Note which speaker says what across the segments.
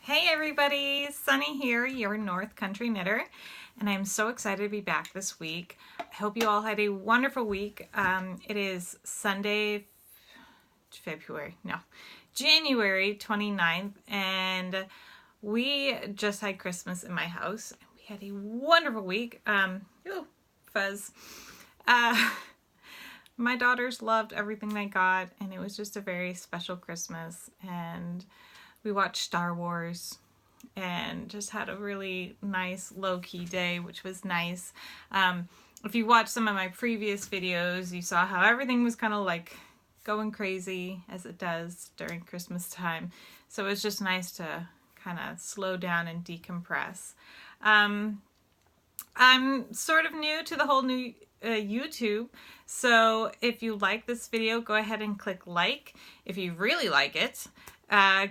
Speaker 1: Hey everybody, Sunny here, your North Country Knitter, and I'm so excited to be back this week. I hope you all had a wonderful week. It is Sunday, January 29th, and we just had Christmas in my house. We had a wonderful week. Fuzz. My daughters loved everything they got, and it was just a very special Christmas, and we watched Star Wars and just had a really nice low-key day, which was nice. If you watched some of my previous videos, you saw how everything was kind of like going crazy as it does during Christmas time. So it was just nice to kind of slow down and decompress. I'm sort of new to the whole new YouTube, so if you like this video, go ahead and click like. If you really like it,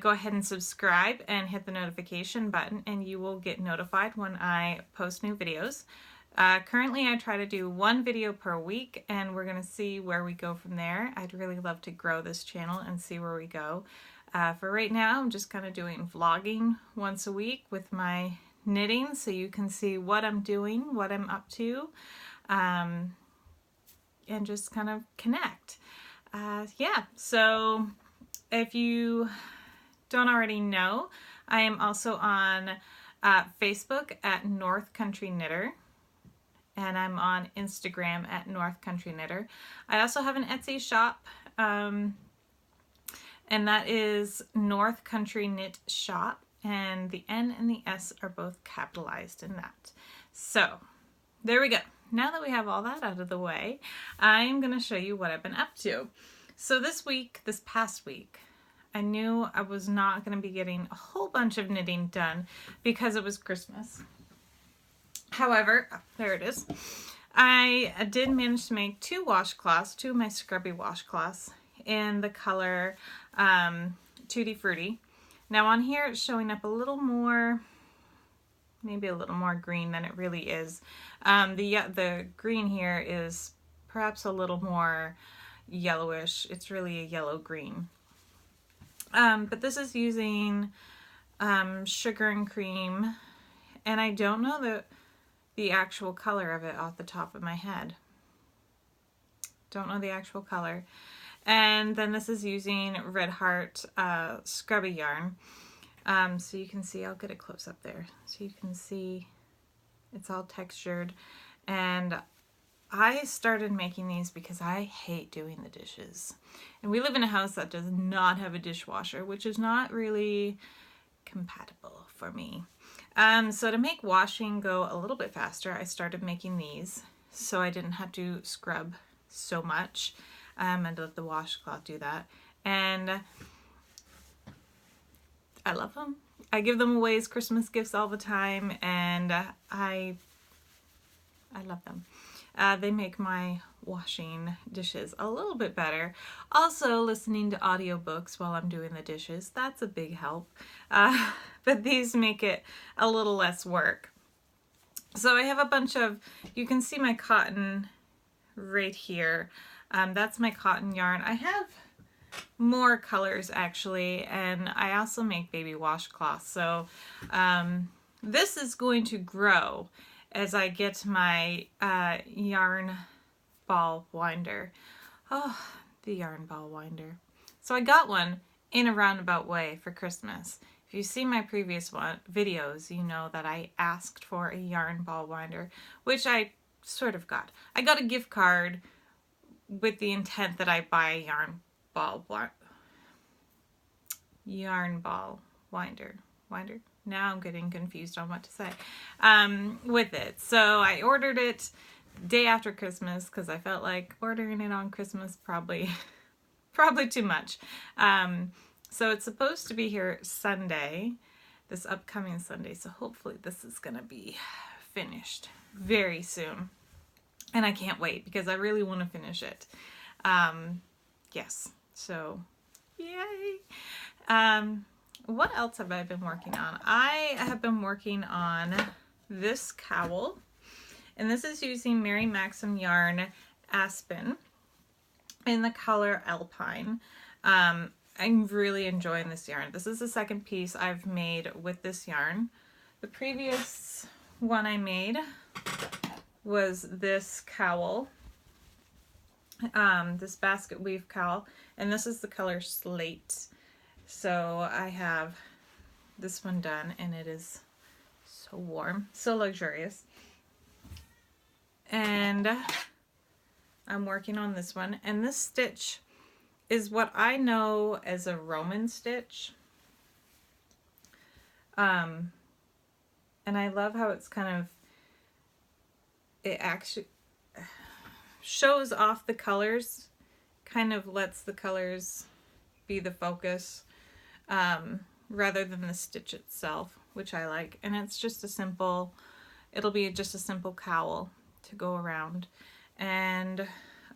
Speaker 1: go ahead and subscribe and hit the notification button, and you will get notified when I post new videos. Currently I try to do one video per week, and we're gonna see where we go from there. I'd really love to grow this channel and see where we go. For right now, I'm just kind of doing vlogging once a week with my knitting, so you can see what I'm doing, what I'm up to, and just kind of connect. Yeah, so if you don't already know, I am also on Facebook at North Country Knitter, and I'm on Instagram at North Country Knitter. I also have an Etsy shop, and that is North Country Knit Shop, and the N and the S are both capitalized in that. So there we go. Now that we have all that out of the way, I'm going to show you what I've been up to. So this past week, I knew I was not going to be getting a whole bunch of knitting done because it was Christmas. However, there it is. I did manage to make two washcloths, two of my scrubby washcloths in the color Tutti Frutti. Now on here it's showing up a little more, maybe a little more green than it really is. The green here is perhaps a little more yellowish. It's really a yellow green. But this is using sugar and cream, and I don't know the actual color of it off the top of my head. Don't know the actual color. And then this is using Red Heart Scrubby yarn. So you can see, I'll get it close up there. So you can see it's all textured. And I started making these because I hate doing the dishes. And we live in a house that does not have a dishwasher, which is not really compatible for me. So to make washing go a little bit faster, I started making these so I didn't have to scrub so much. And let the washcloth do that. And I love them. I give them away as Christmas gifts all the time, and I love them. They make my washing dishes a little bit better. Also, listening to audiobooks while I'm doing the dishes, that's a big help. But these make it a little less work. So I have a bunch of, you can see my cotton right here. That's my cotton yarn. I have more colors actually, and I also make baby washcloths. So this is going to grow as I get my yarn ball winder. Oh, the yarn ball winder. So I got one in a roundabout way for Christmas. If you see my previous videos, you know that I asked for a yarn ball winder, which I sort of got. I got a gift card with the intent that I buy a yarn ball winder. Now I'm getting confused on what to say with it. So I ordered it day after Christmas because I felt like ordering it on Christmas probably too much. So it's supposed to be here Sunday, this upcoming Sunday. So hopefully this is going to be finished very soon. And I can't wait because I really want to finish it. Yes, so yay. What else have I been working on? I have been working on this cowl, and this is using Mary Maxim yarn Aspen in the color Alpine. I'm really enjoying this yarn. This is the second piece I've made with this yarn. The previous one I made was this cowl, this basket weave cowl, and this is the color Slate. So I have this one done, and it is so warm, so luxurious. And I'm working on this one, and this stitch is what I know as a Roman stitch. And I love how it's kind of, it actually shows off the colors, kind of lets the colors be the focus, rather than the stitch itself, which I like. And it's just a simple, it'll be just a simple cowl to go around. And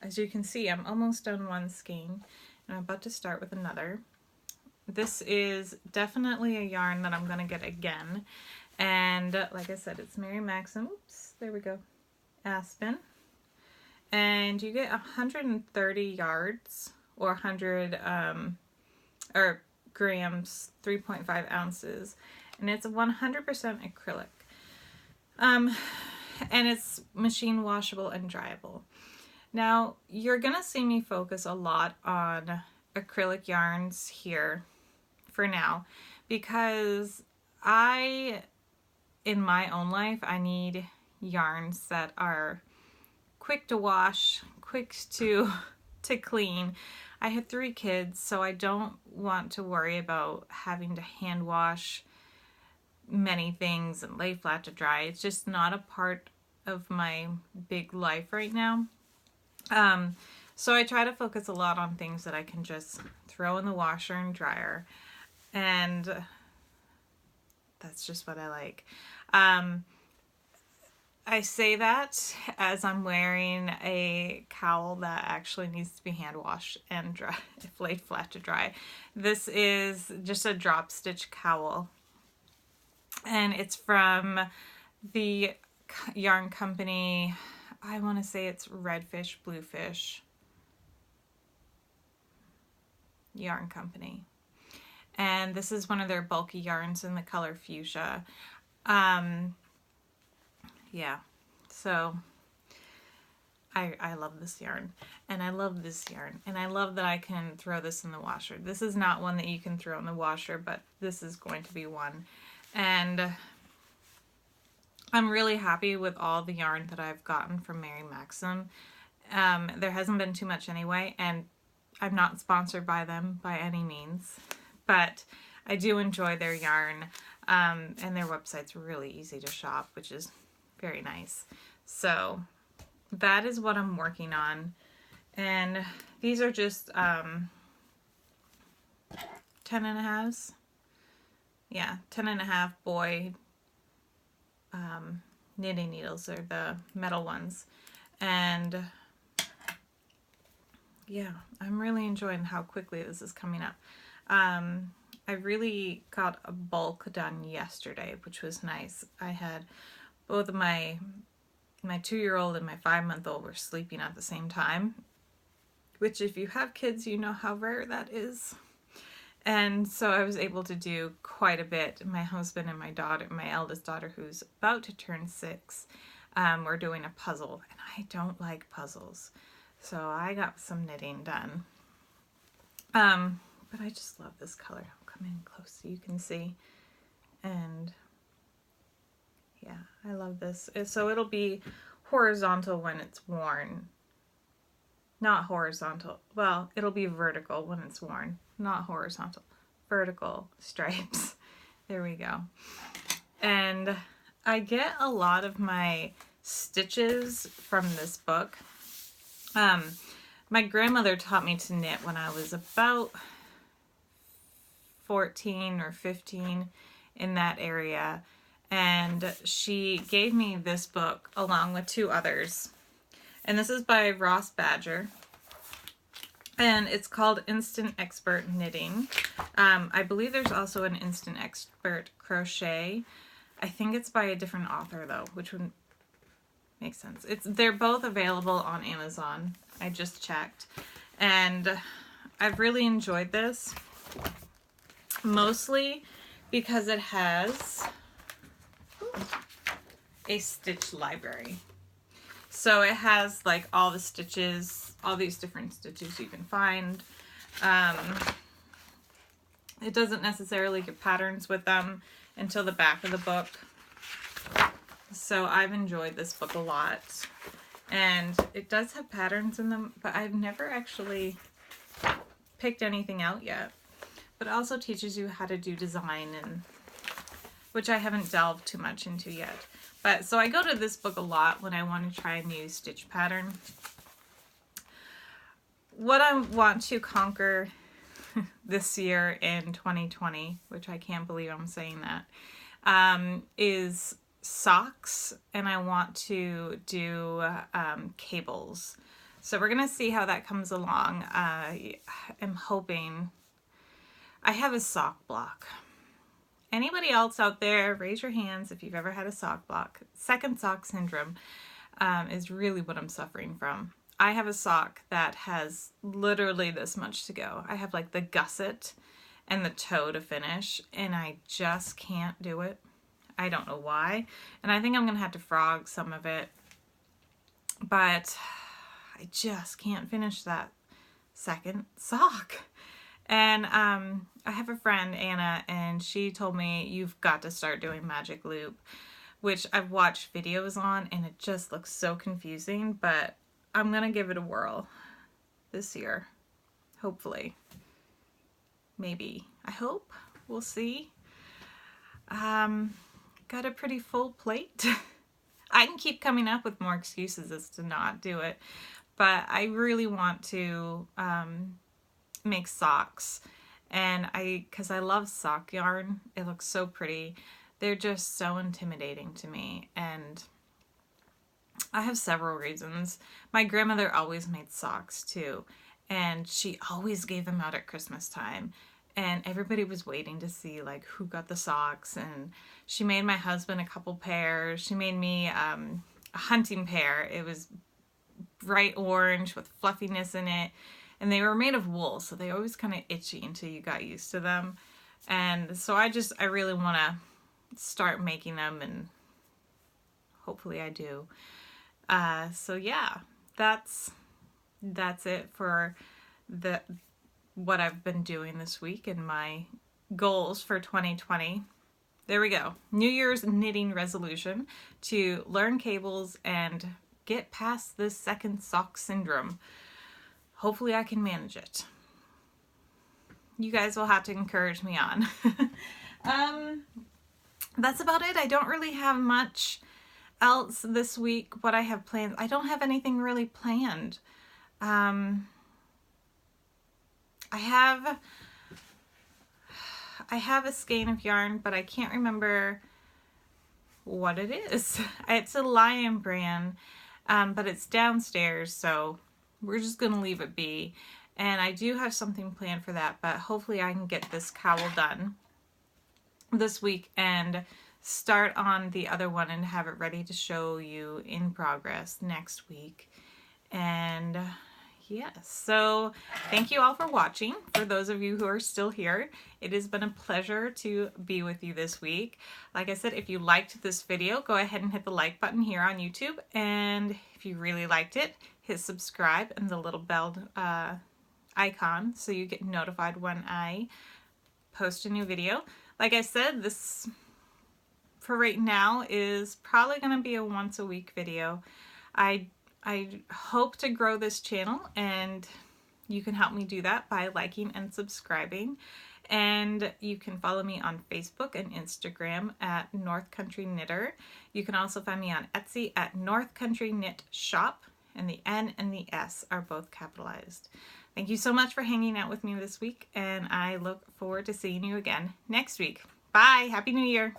Speaker 1: as you can see, I'm almost done one skein, and I'm about to start with another. This is definitely a yarn that I'm going to get again. And like I said, it's Mary Maxim. Oops, there we go. Aspen. And you get 130 yards, or 100 or grams, 3.5 ounces. And it's 100% acrylic. And it's machine washable and dryable. Now, you're going to see me focus a lot on acrylic yarns here for now, because in my own life, I need yarns that are quick to wash, quick to clean. I have 3 kids, so I don't want to worry about having to hand wash many things and lay flat to dry. It's just not a part of my big life right now. So I try to focus a lot on things that I can just throw in the washer and dryer, and that's just what I like. I say that as I'm wearing a cowl that actually needs to be hand washed and dry, laid flat to dry. This is just a drop stitch cowl, and it's from the yarn company, I want to say it's Redfish Bluefish yarn company, and this is one of their bulky yarns in the color fuchsia. Yeah, so I love this yarn, and I love this yarn, and I love that I can throw this in the washer. This is not one that you can throw in the washer, but this is going to be one. And I'm really happy with all the yarn that I've gotten from Mary Maxim. There hasn't been too much anyway, and I'm not sponsored by them by any means, but I do enjoy their yarn, and their website's really easy to shop, which is very nice. So that is what I'm working on, and these are just 10.5s. Yeah, 10.5 boy knitting needles. Are the metal ones, and yeah, I'm really enjoying how quickly this is coming up. I really got a bulk done yesterday, which was nice. I had both of my 2-year-old and my 5-month-old were sleeping at the same time, which if you have kids, you know how rare that is. And so I was able to do quite a bit. My husband and my daughter, my eldest daughter, who's about to turn 6, were doing a puzzle, and I don't like puzzles. So I got some knitting done. But I just love this color. I'll come in close so you can see. And yeah, I love this. So it'll be horizontal when it's worn. Not horizontal. Well, it'll be vertical when it's worn. Not horizontal. Vertical stripes. There we go. And I get a lot of my stitches from this book. My grandmother taught me to knit when I was about 14 or 15, in that area. And she gave me this book along with 2 others. And this is by Ross Badger. And it's called Instant Expert Knitting. I believe there's also an Instant Expert Crochet. I think it's by a different author though, which would make sense. They're both available on Amazon. I just checked. And I've really enjoyed this. mostly because it has a stitch library. So it has like all the stitches, all these different stitches you can find. It doesn't necessarily give patterns with them until the back of the book. So I've enjoyed this book a lot. And it does have patterns in them, but I've never actually picked anything out yet. But it also teaches you how to do design, and which I haven't delved too much into yet. But so I go to this book a lot when I want to try a new stitch pattern. What I want to conquer this year in 2020, which I can't believe I'm saying that, is socks, and I want to do cables. So we're gonna see how that comes along. I am hoping. I have a sock block. Anybody else out there, raise your hands if you've ever had a sock block. Second sock syndrome is really what I'm suffering from. I have a sock that has literally this much to go. I have like the gusset and the toe to finish, and I just can't do it. I don't know why. And I think I'm going to have to frog some of it. But I just can't finish that second sock. And I have a friend, Anna, and she told me, you've got to start doing magic loop, which I've watched videos on, and it just looks so confusing, but I'm going to give it a whirl this year. Hopefully. Maybe. I hope. We'll see. Got a pretty full plate. I can keep coming up with more excuses as to not do it, but I really want to make socks, and because I love sock yarn. It looks so pretty. They're just so intimidating to me, and I have several reasons. My grandmother always made socks too, and she always gave them out at Christmas time, and everybody was waiting to see like who got the socks. And she made my husband a couple pairs. She made me a hunting pair. It was bright orange with fluffiness in it, and they were made of wool, so they always kind of itchy until you got used to them. And so I really want to start making them, and hopefully I do. So yeah, that's it for what I've been doing this week and my goals for 2020. There we go. New Year's knitting resolution to learn cables and get past this second sock syndrome. Hopefully I can manage it. You guys will have to encourage me on. That's about it. I don't really have much else this week. What I have planned, I don't have anything really planned. I have a skein of yarn, but I can't remember what it is. It's a Lion brand, but it's downstairs, so we're just gonna leave it be. And I do have something planned for that, but hopefully I can get this cowl done this week and start on the other one and have it ready to show you in progress next week. And yes, so thank you all for watching. For those of you who are still here, it has been a pleasure to be with you this week. Like I said, if you liked this video, go ahead and hit the like button here on YouTube. And if you really liked it, hit subscribe and the little bell icon so you get notified when I post a new video. Like I said, this for right now is probably going to be a once a week video. I hope to grow this channel, and you can help me do that by liking and subscribing. And you can follow me on Facebook and Instagram at North Country Knitter. You can also find me on Etsy at North Country Knit Shop, and the N and the S are both capitalized. Thank you so much for hanging out with me this week, and I look forward to seeing you again next week. Bye! Happy New Year!